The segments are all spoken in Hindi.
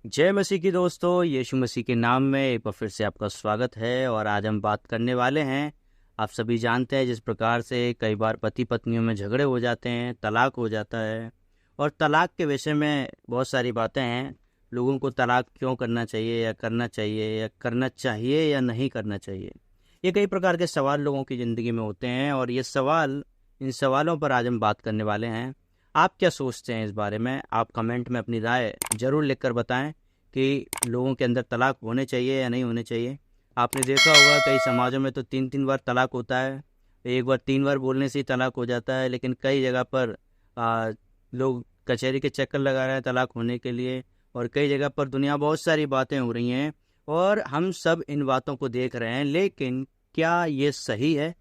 जय मसीह की दोस्तों, यीशु मसीह के नाम में एक बार फिर से आपका स्वागत है। और आज हम बात करने वाले हैं। आप सभी जानते हैं जिस प्रकार से कई बार पति पत्नियों में झगड़े हो जाते हैं, तलाक हो जाता है। और तलाक के विषय में बहुत सारी बातें हैं। लोगों को तलाक क्यों करना चाहिए या करना चाहिए या नहीं करना चाहिए। ये कई प्रकार के सवाल लोगों की ज़िंदगी में होते हैं और इन सवालों पर आज हम बात करने वाले हैं। आप क्या सोचते हैं इस बारे में? आप कमेंट में अपनी राय ज़रूर लिखकर बताएं कि लोगों के अंदर तलाक होने चाहिए या नहीं होने चाहिए। आपने देखा होगा कई समाजों में तो 3-3 बार तलाक होता है। एक बार 3 बार बोलने से ही तलाक हो जाता है, लेकिन कई जगह पर लोग कचहरी के चक्कर लगा रहे हैं तलाक होने के लिए। और कई जगह पर दुनिया बहुत सारी बातें हो रही हैं और हम सब इन बातों को देख रहे हैं, लेकिन क्या ये सही है?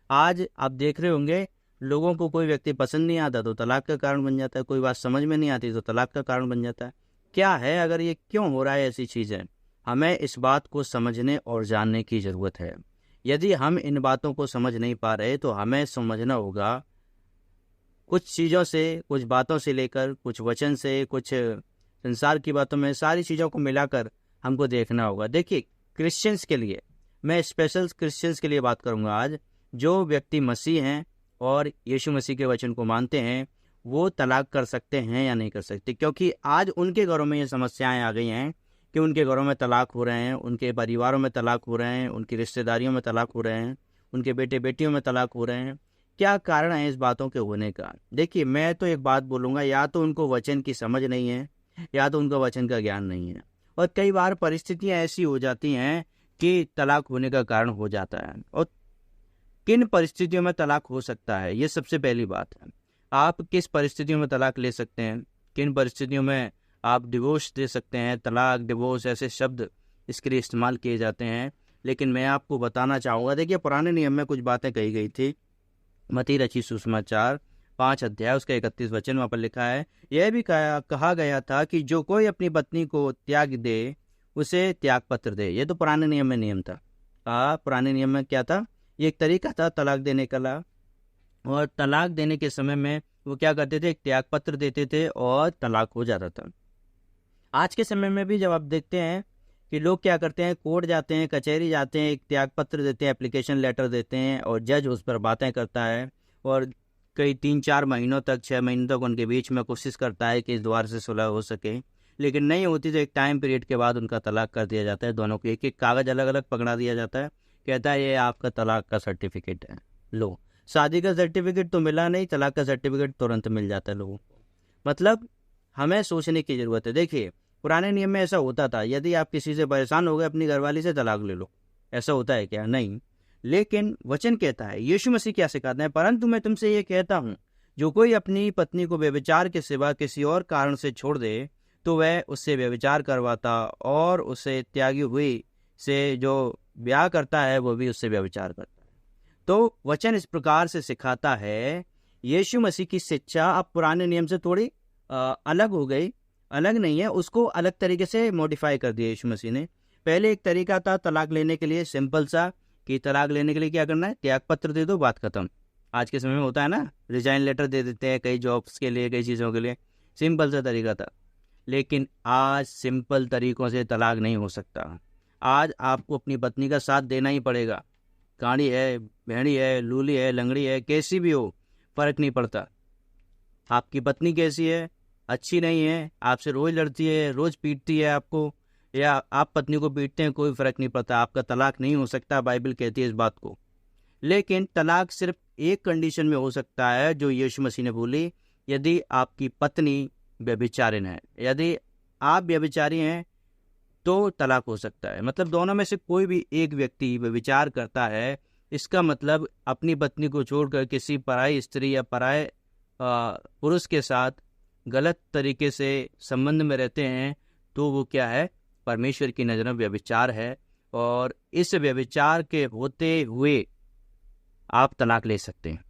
आज आप देख रहे होंगे लोगों को कोई व्यक्ति पसंद नहीं आता तो तलाक का कारण बन जाता है, कोई बात समझ में नहीं आती तो तलाक का कारण बन जाता है। क्या है, अगर ये क्यों हो रहा है ऐसी चीज़ें? हमें इस बात को समझने और जानने की ज़रूरत है। यदि हम इन बातों को समझ नहीं पा रहे तो हमें समझना होगा कुछ चीज़ों से, कुछ बातों से लेकर, कुछ वचन से, कुछ संसार की बातों में, सारी चीज़ों को मिलाकर हमको देखना होगा। देखिए, क्रिश्चियंस के लिए, मैं स्पेशल क्रिश्चियंस के लिए बात करूंगा आज। जो व्यक्ति मसीह हैं और यीशु मसीह के वचन को मानते हैं, वो तलाक कर सकते हैं या नहीं कर सकते, क्योंकि आज उनके घरों में ये समस्याएं आ गई हैं कि उनके घरों में तलाक हो रहे हैं, उनके परिवारों में तलाक हो रहे हैं, उनकी रिश्तेदारियों में तलाक हो रहे हैं, उनके बेटे बेटियों में तलाक हो रहे हैं। क्या कारण है इस बातों के होने का? देखिए, मैं तो एक बात बोलूँगा, या तो उनको वचन की समझ नहीं है या तो उनको वचन का ज्ञान नहीं है। और कई बार परिस्थितियाँ ऐसी हो जाती हैं कि तलाक होने का कारण हो जाता है। और किन परिस्थितियों में तलाक हो सकता है, ये सबसे पहली बात है। आप किस परिस्थितियों में तलाक ले सकते हैं, किन परिस्थितियों में आप डिवोर्स दे सकते हैं। तलाक, डिवोर्स ऐसे शब्द इसके लिए इस्तेमाल किए जाते हैं, लेकिन मैं आपको बताना चाहूँगा। देखिए, पुराने नियम में कुछ बातें कही गई थी। मती रची सुसमाचार 5 अध्याय उसका 31 वचन वहाँ पर लिखा है। यह भी कहा गया था कि जो कोई अपनी पत्नी को त्याग दे उसे त्याग पत्र दे। ये तो पुराने नियम में नियम था। पुराने नियम में क्या था? ये एक तरीका था तलाक देने का। और तलाक देने के समय में वो क्या करते थे, एक त्याग पत्र देते थे और तलाक हो जाता था। आज के समय में भी जब आप देखते हैं कि लोग क्या करते हैं, कोर्ट जाते हैं, कचहरी जाते हैं, एक त्याग पत्र देते हैं, एप्लीकेशन लेटर देते हैं और जज उस पर बातें करता है। और कई 3-4 महीनों तक, 6 महीनों तक उनके बीच में कोशिश करता है कि इस द्वार से सुलह हो सके, लेकिन नहीं होती तो एक टाइम पीरियड के बाद उनका तलाक कर दिया जाता है। दोनों को एक एक कागज़ अलग अलग पकड़ा दिया जाता है। कहता है ये आपका तलाक का सर्टिफिकेट है, लो। शादी का सर्टिफिकेट तो मिला नहीं, तलाक का सर्टिफिकेट तुरंत मिल जाता है लोगों को। मतलब हमें सोचने की ज़रूरत है। देखिए, पुराने नियम में ऐसा होता था, यदि आप किसी से परेशान हो गए, अपनी घरवाली से तलाक ले लो। ऐसा होता है क्या? नहीं। लेकिन वचन कहता है, यीशु मसीह क्या सिखाते हैं, परंतु मैं तुमसे ये कहता हूँ, जो कोई अपनी पत्नी को व्यभिचार के सिवा किसी और कारण से छोड़ दे तो वह उससे व्यभिचार करवाता, और उसे त्यागी हुई से जो ब्याह करता है वो भी उससे व्यभिचार करता है। तो वचन इस प्रकार से सिखाता है। यीशु मसीह की शिक्षा अब पुराने नियम से थोड़ी अलग हो गई। अलग नहीं है, उसको अलग तरीके से मॉडिफाई कर दिया यीशु मसीह ने। पहले एक तरीका था तलाक लेने के लिए, सिंपल सा, कि तलाक लेने के लिए क्या करना है, त्याग पत्र दे दो, बात खत्म। आज के समय में होता है ना, रिजाइन लेटर दे देते हैं कई जॉब्स के लिए, कई चीज़ों के लिए। सिंपल सा तरीका था। लेकिन आज सिंपल तरीकों से तलाक नहीं हो सकता। आज आपको अपनी पत्नी का साथ देना ही पड़ेगा। काड़ी है, भेड़ी है, लूली है, लंगड़ी है, कैसी भी हो, फर्क नहीं पड़ता। आपकी पत्नी कैसी है, अच्छी नहीं है, आपसे रोज लड़ती है, रोज पीटती है आपको, या आप पत्नी को पीटते हैं, कोई फर्क नहीं पड़ता, आपका तलाक नहीं हो सकता। बाइबल कहती है इस बात को। लेकिन तलाक सिर्फ एक कंडीशन में हो सकता है जो यीशु मसीह ने बोली, यदि आपकी पत्नी व्यभिचारिण है। यदि आप व्यभिचारी हैं तो तलाक हो सकता है। मतलब दोनों में से कोई भी एक व्यक्ति व्यभिचार करता है, इसका मतलब अपनी पत्नी को छोड़कर किसी पराई स्त्री या पराये पुरुष के साथ गलत तरीके से संबंध में रहते हैं, तो वो क्या है, परमेश्वर की नज़र में व्यभिचार है। और इस व्यभिचार के होते हुए आप तलाक ले सकते हैं,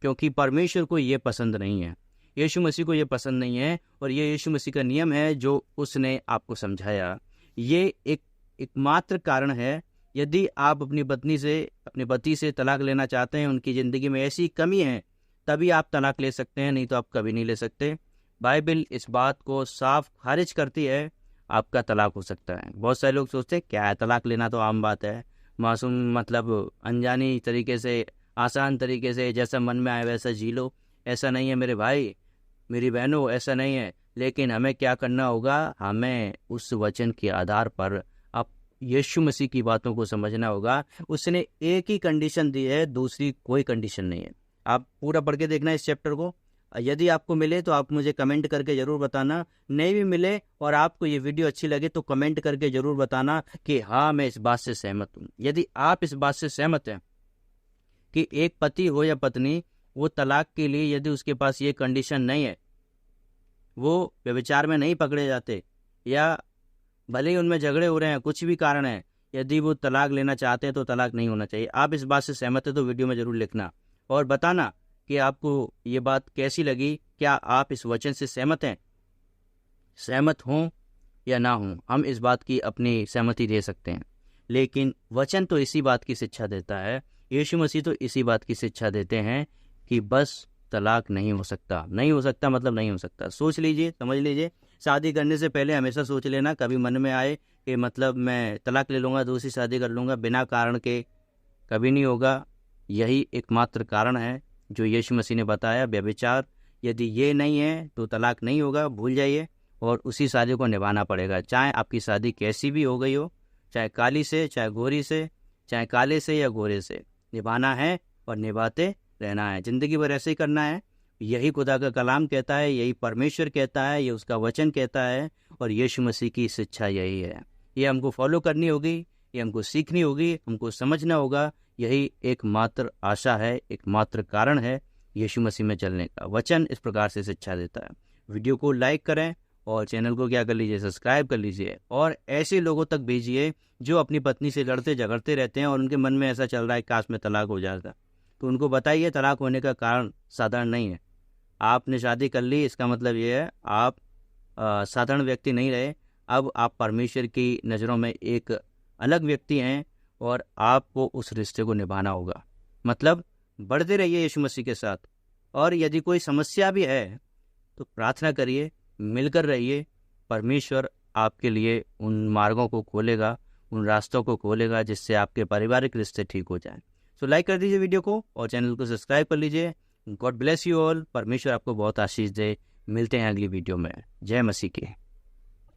क्योंकि परमेश्वर को ये पसंद नहीं है, यीशु मसीह को ये पसंद नहीं है। और ये यीशु मसीह का नियम है जो उसने आपको समझाया। ये एक एकमात्र कारण है। यदि आप अपनी पत्नी से, अपने पति से तलाक लेना चाहते हैं, उनकी ज़िंदगी में ऐसी कमी है, तभी आप तलाक ले सकते हैं, नहीं तो आप कभी नहीं ले सकते। बाइबल इस बात को साफ खारिज करती है। आपका तलाक हो सकता है। बहुत सारे लोग सोचते हैं क्या है तलाक लेना, तो आम बात है, मासूम मतलब अनजानी तरीके से, आसान तरीके से, जैसा मन में आए वैसा जी लो। ऐसा नहीं है मेरे भाई, मेरी बहनों, ऐसा नहीं है। लेकिन हमें क्या करना होगा, हमें उस वचन के आधार पर अब यीशु मसीह की बातों को समझना होगा। उसने एक ही कंडीशन दी है, दूसरी कोई कंडीशन नहीं है। आप पूरा पढ़ के देखना इस चैप्टर को। यदि आपको मिले तो आप मुझे कमेंट करके ज़रूर बताना, नहीं भी मिले और आपको ये वीडियो अच्छी लगे तो कमेंट करके ज़रूर बताना कि हाँ मैं इस बात से सहमत हूँ। यदि आप इस बात से सहमत हैं कि एक पति हो या पत्नी, वो तलाक के लिए यदि उसके पास ये कंडीशन नहीं है, वो व्यभिचार में नहीं पकड़े जाते, या भले ही उनमें झगड़े हो रहे हैं, कुछ भी कारण है, यदि वो तलाक लेना चाहते हैं तो तलाक नहीं होना चाहिए। आप इस बात से सहमत है तो वीडियो में ज़रूर लिखना और बताना कि आपको ये बात कैसी लगी। क्या आप इस वचन से सहमत हैं? सहमत हों या ना हों, हम इस बात की अपनी सहमति दे सकते हैं। लेकिन वचन तो इसी बात की शिक्षा देता है, यीशु मसीह तो इसी बात की शिक्षा देते हैं कि बस तलाक नहीं हो सकता। नहीं हो सकता मतलब नहीं हो सकता। सोच लीजिए, समझ लीजिए, शादी करने से पहले हमेशा सोच लेना, कभी मन में आए कि मतलब मैं तलाक ले लूँगा, दूसरी शादी कर लूँगा बिना कारण के, कभी नहीं होगा। यही एकमात्र कारण है जो यीशु मसीह ने बताया, व्यभिचार। यदि ये नहीं है तो तलाक नहीं होगा, भूल जाइए, और उसी शादी को निभाना पड़ेगा, चाहे आपकी शादी कैसी भी हो गई हो, चाहे काली से, चाहे गोरी से, चाहे काले से या गोरे से, निभाना है और निभाते रहना है, ज़िंदगी भर ऐसे ही करना है। यही खुदा का कलाम कहता है, यही परमेश्वर कहता है, ये उसका वचन कहता है, और यीशु मसीह की शिक्षा यही है। ये हमको फॉलो करनी होगी, ये हमको सीखनी होगी, हमको समझना होगा। यही एकमात्र आशा है, एकमात्र कारण है यीशु मसीह में चलने का। वचन इस प्रकार से शिक्षा देता है। वीडियो को लाइक करें और चैनल को क्या कर लीजिए, सब्सक्राइब कर लीजिए, और ऐसे लोगों तक भेजिए जो अपनी पत्नी से लड़ते झगड़ते रहते हैं और उनके मन में ऐसा चल रहा है काश में तलाक हो जाता। तो उनको बताइए तलाक होने का कारण साधारण नहीं है। आपने शादी कर ली इसका मतलब ये है आप साधारण व्यक्ति नहीं रहे, अब आप परमेश्वर की नज़रों में एक अलग व्यक्ति हैं और आपको उस रिश्ते को निभाना होगा। मतलब बढ़ते रहिए यीशु मसीह के साथ, और यदि कोई समस्या भी है तो प्रार्थना करिए, मिलकर रहिए। परमेश्वर आपके लिए उन मार्गों को खोलेगा, उन रास्तों को खोलेगा जिससे आपके पारिवारिक रिश्ते ठीक हो जाएं। सो लाइक कर दीजिए वीडियो को और चैनल को सब्सक्राइब कर लीजिए। God bless you all. परमेश्वर आपको बहुत आशीष दे। मिलते हैं अगली वीडियो में। जय मसीह की।